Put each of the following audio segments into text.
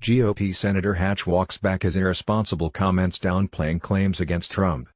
GOP Senator Hatch walks back his irresponsible comments downplaying claims against Trump.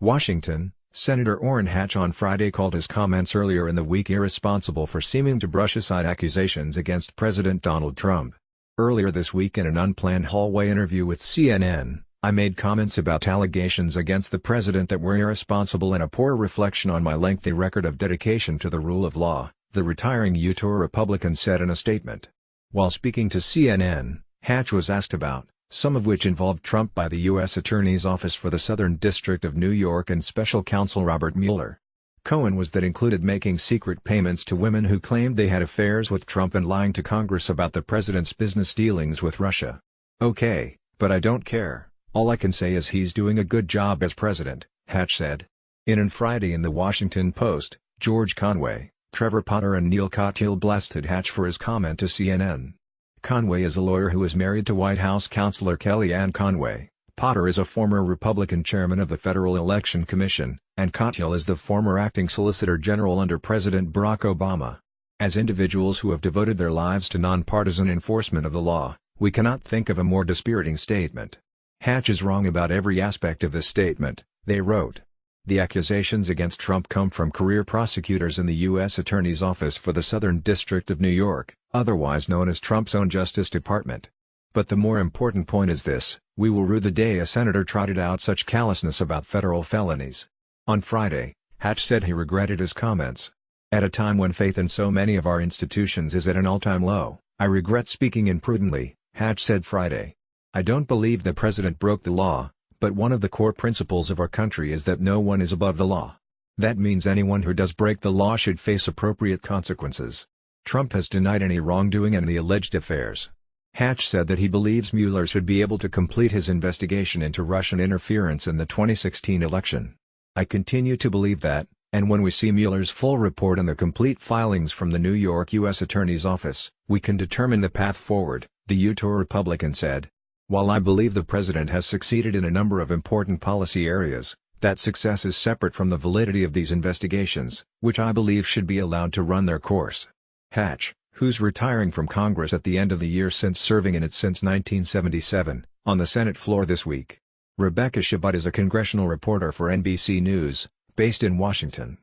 Washington, Senator Orrin Hatch on Friday called his comments earlier in the week irresponsible for seeming to brush aside accusations against President Donald Trump. Earlier this week in an unplanned hallway interview with CNN, I made comments about allegations against the president that were irresponsible and a poor reflection on my lengthy record of dedication to the rule of law, the retiring Utah Republican said in a statement. While speaking to CNN, Hatch was asked about, some of which involved Trump by the U.S. Attorney's Office for the Southern District of New York and Special Counsel Robert Mueller. Cohen was that included making secret payments to women who claimed they had affairs with Trump and lying to Congress about the president's business dealings with Russia. Okay, but I don't care. All I can say is he's doing a good job as president, Hatch said. On Friday in the Washington Post, George Conway, Trevor Potter and Neil Katyal blasted Hatch for his comment to CNN. Conway is a lawyer who is married to White House counselor Kellyanne Conway. Potter is a former Republican chairman of the Federal Election Commission, and Katyal is the former acting Solicitor General under President Barack Obama. As individuals who have devoted their lives to nonpartisan enforcement of the law, we cannot think of a more dispiriting statement. Hatch is wrong about every aspect of this statement, they wrote. The accusations against Trump come from career prosecutors in the U.S. Attorney's Office for the Southern District of New York, otherwise known as Trump's own Justice Department. But the more important point is this: we will rue the day a senator trotted out such callousness about federal felonies. On Friday, Hatch said he regretted his comments. At a time when faith in so many of our institutions is at an all-time low, I regret speaking imprudently, Hatch said Friday. I don't believe the president broke the law, but one of the core principles of our country is that no one is above the law. That means anyone who does break the law should face appropriate consequences. Trump has denied any wrongdoing in the alleged affairs. Hatch said that he believes Mueller should be able to complete his investigation into Russian interference in the 2016 election. I continue to believe that, and when we see Mueller's full report and the complete filings from the New York U.S. Attorney's Office, we can determine the path forward, the Utah Republican said. While I believe the president has succeeded in a number of important policy areas, that success is separate from the validity of these investigations, which I believe should be allowed to run their course. Hatch, who's retiring from Congress at the end of the year since serving in it since 1977, on the Senate floor this week. Rebecca Shabbat is a congressional reporter for NBC News, based in Washington.